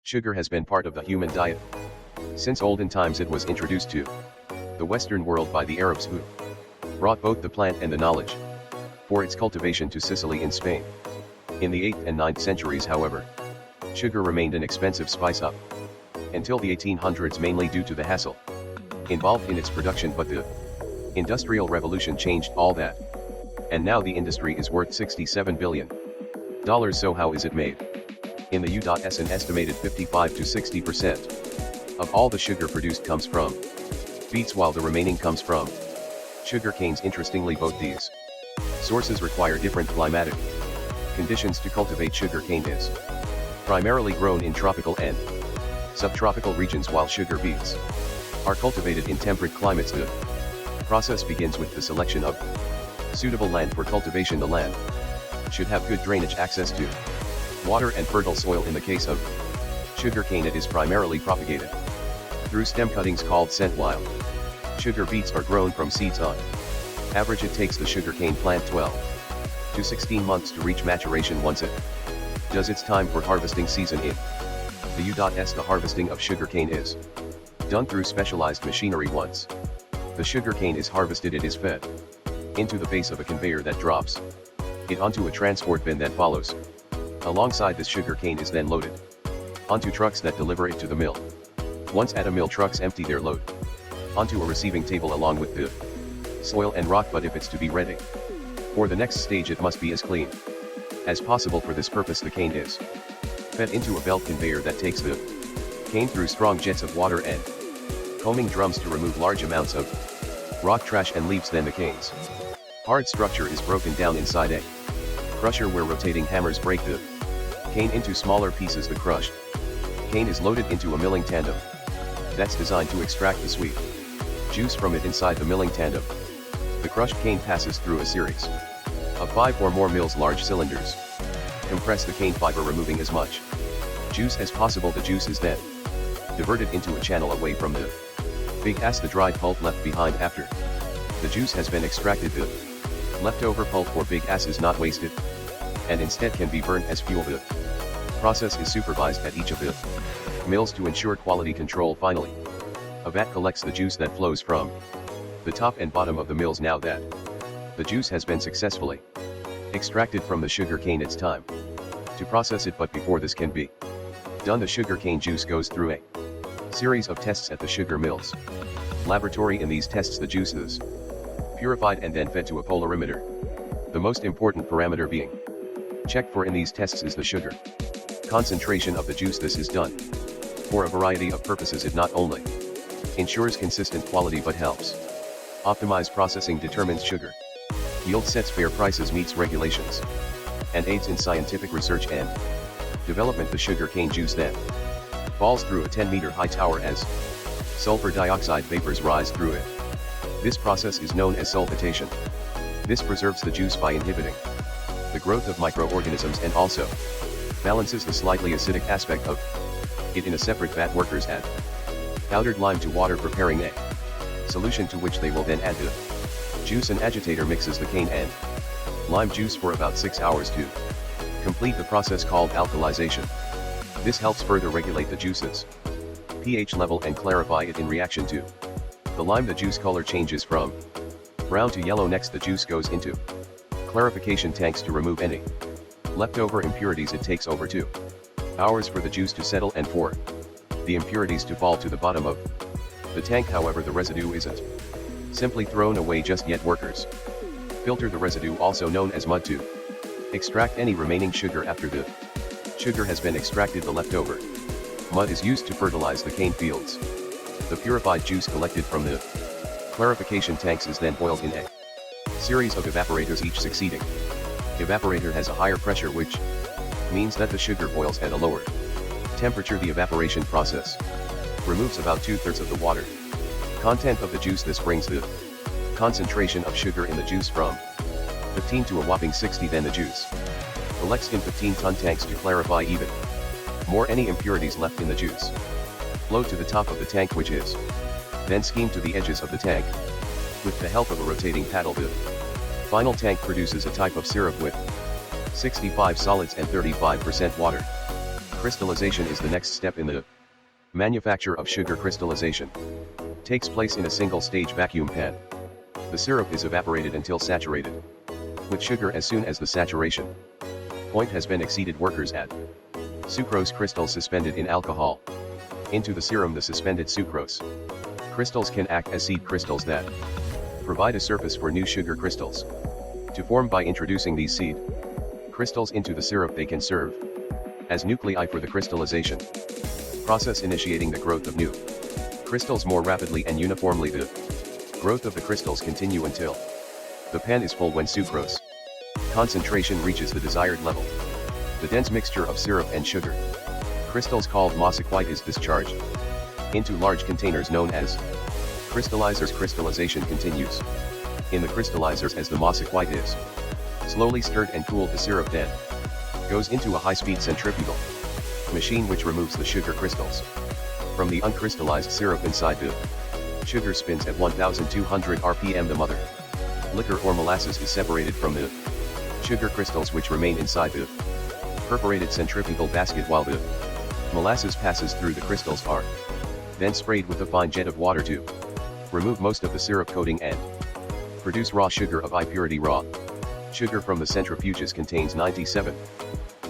Sugar has been part of the human diet. Since olden times it was introduced to the Western world by the Arabs who brought both the plant and the knowledge for its cultivation to Sicily in Spain. In the 8th and 9th centuries, however, sugar remained an expensive spice up until the 1800s, mainly due to the hassle involved in its production, but the Industrial Revolution changed all that. And now the industry is worth $67 billion. So how is it made? In the U.S. an estimated 55 to 60% of all the sugar produced comes from beets, while the remaining comes from sugar canes. Interestingly, both these sources require different climatic conditions to cultivate sugar cane. Is primarily grown in tropical and subtropical regions, while sugar beets are cultivated in temperate climates. The process begins with the selection of suitable land for cultivation. The land should have good drainage, access to water, and fertile soil. In the case of sugar cane, it is primarily propagated through stem cuttings called scent, while sugar beets are grown from seeds. On average, it takes the sugar cane plant 12 to 16 months to reach maturation. Once it does, it's time for harvesting season. In the U.S. the harvesting of sugar cane is done through specialized machinery. Once the sugar cane is harvested, it is fed into the base of a conveyor that drops it onto a transport bin that follows alongside. This sugar cane is then loaded onto trucks that deliver it to the mill. Once at a mill, trucks empty their load onto a receiving table along with the soil and rock, but if it's to be ready for the next stage, it must be as clean as possible. For this purpose, the cane is fed into a belt conveyor that takes the cane through strong jets of water and combing drums to remove large amounts of rock, trash, and leaves. Then the cane's hard structure is broken down inside a crusher where rotating hammers break the cane into smaller pieces. The crushed cane is loaded into a milling tandem that's designed to extract the sweet juice from it. Inside the milling tandem, the crushed cane passes through a series of 5 or more mills. Large cylinders compress the cane fiber, removing as much juice as possible. The juice is then diverted into a channel away from the big ass. The dried pulp left behind after the juice has been extracted, the leftover pulp or big ass, is not wasted and instead can be burned as fuel. The process is supervised at each of the mills to ensure quality control. Finally, a vat collects the juice that flows from the top and bottom of the mills. Now that the juice has been successfully extracted from the sugar cane, it's time to process it. But before this can be done, the sugar cane juice goes through a series of tests at the sugar mill's laboratory. In these tests, the juice is purified and then fed to a polarimeter. The most important parameter being checked for in these tests is the sugar concentration of the juice. This is done for a variety of purposes. It not only ensures consistent quality but helps optimize processing, determines sugar yield, sets fair prices, meets regulations, and aids in scientific research and development. The sugar cane juice then falls through a 10-meter high tower as sulfur dioxide vapors rise through it. This process is known as sulfitation. This preserves the juice by inhibiting the growth of microorganisms and also balances the slightly acidic aspect of it. In a separate vat, workers add powdered lime to water, preparing a solution to which they will then add the juice. An agitator mixes the cane and lime juice for about 6 hours to complete the process called alkalization. This helps further regulate the juice's pH level and clarify it. In reaction to the lime, the juice color changes from brown to yellow. Next, the juice goes into clarification tanks to remove any leftover impurities. It takes over 2 hours for the juice to settle and for the impurities to fall to the bottom of the tank. However, the residue isn't simply thrown away just yet. Workers filter the residue, also known as mud, to extract any remaining sugar. After the sugar has been extracted, the leftover mud is used to fertilize the cane fields. The purified juice collected from the clarification tanks is then boiled in a series of evaporators. Each succeeding evaporator has a higher pressure, which means that the sugar boils at a lower temperature. The evaporation process removes about 2/3 of the water content of the juice. This brings the concentration of sugar in the juice from 15 to a whopping 60. Then the juice collects in 15-ton tanks to clarify even more. Any impurities left in the juice flow to the top of the tank, which is then skimmed to the edges of the tank with the help of a rotating paddle. The final tank produces a type of syrup with 65 solids and 35% water. Crystallization is the next step in the manufacture of sugar. Crystallization takes place in a single-stage vacuum pan. The syrup is evaporated until saturated with sugar. As soon as the saturation point has been exceeded, workers add sucrose crystals suspended in alcohol into the serum. The suspended sucrose crystals can act as seed crystals that provide a surface for new sugar crystals to form. By introducing these seed crystals into the syrup, they can serve as nuclei for the crystallization process, initiating the growth of new crystals more rapidly and uniformly. The growth of the crystals continue until the pan is full. When sucrose concentration reaches the desired level, the dense mixture of syrup and sugar crystals called mosaic white is discharged into large containers known as crystallizers. Crystallization continues in the crystallizers as the mosaic white is slowly stirred and cooled. The syrup then goes into a high-speed centrifugal machine which removes the sugar crystals from the uncrystallized syrup inside. The sugar spins at 1200 rpm. The mother liquor or molasses is separated from the sugar crystals which remain inside the perforated centrifugal basket, while the molasses passes through. The crystals are then sprayed with a fine jet of water to remove most of the syrup coating and produce raw sugar of high purity. Raw sugar from the centrifuges contains 97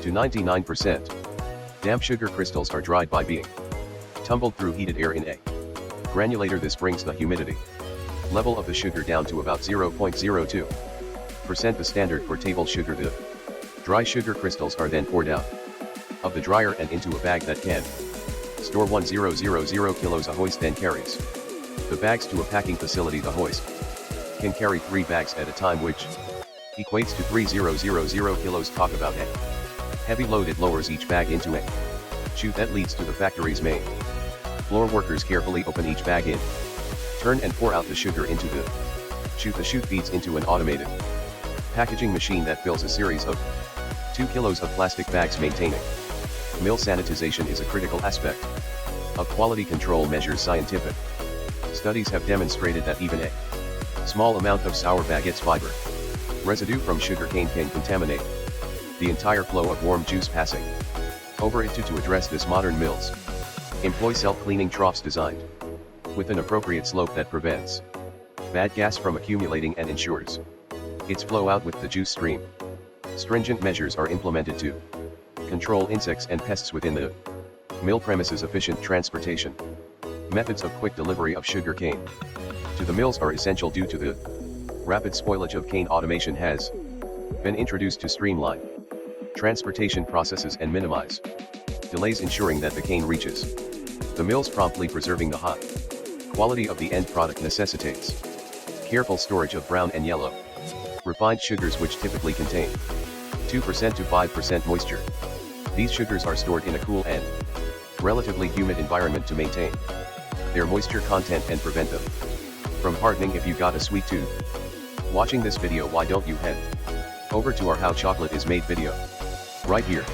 to 99% damp sugar. Crystals are dried by being tumbled through heated air in a granulator. This brings the humidity level of the sugar down to about 0.02%, the standard for table sugar. The dry sugar crystals are then poured out of the dryer and into a bag that can store 1000 kilos. A hoist then carries the bags to a packing facility. The hoist can carry 3 bags at a time, which equates to 3000 kilos. Talk about a heavy load. It lowers each bag into a chute that leads to the factory's main floor. Workers carefully open each bag in turn and pour out the sugar into the chute. The chute feeds into an automated packaging machine that fills a series of 2 kilos of plastic bags. Maintaining mill sanitization is a critical aspect of quality control measures. Scientific studies have demonstrated that even a small amount of sour baguette's fiber residue from sugar cane can contaminate the entire flow of warm juice passing over it. To address this, modern mills employ self-cleaning troughs designed with an appropriate slope that prevents bad gas from accumulating and ensures its flow out with the juice stream. Stringent measures are implemented to control insects and pests within the mill premises. Efficient transportation methods of quick delivery of sugar cane to the mills are essential due to the rapid spoilage of cane. Automation has been introduced to streamline transportation processes and minimize delays, ensuring that the cane reaches the mills promptly. Preserving the high quality of the end product necessitates careful storage of brown and yellow refined sugars, which typically contain 2% to 5% moisture. These sugars are stored in a cool and relatively humid environment to maintain their moisture content and prevent them from hardening. If you got a sweet tooth watching this video, why don't you head over to our How Chocolate is Made video right here.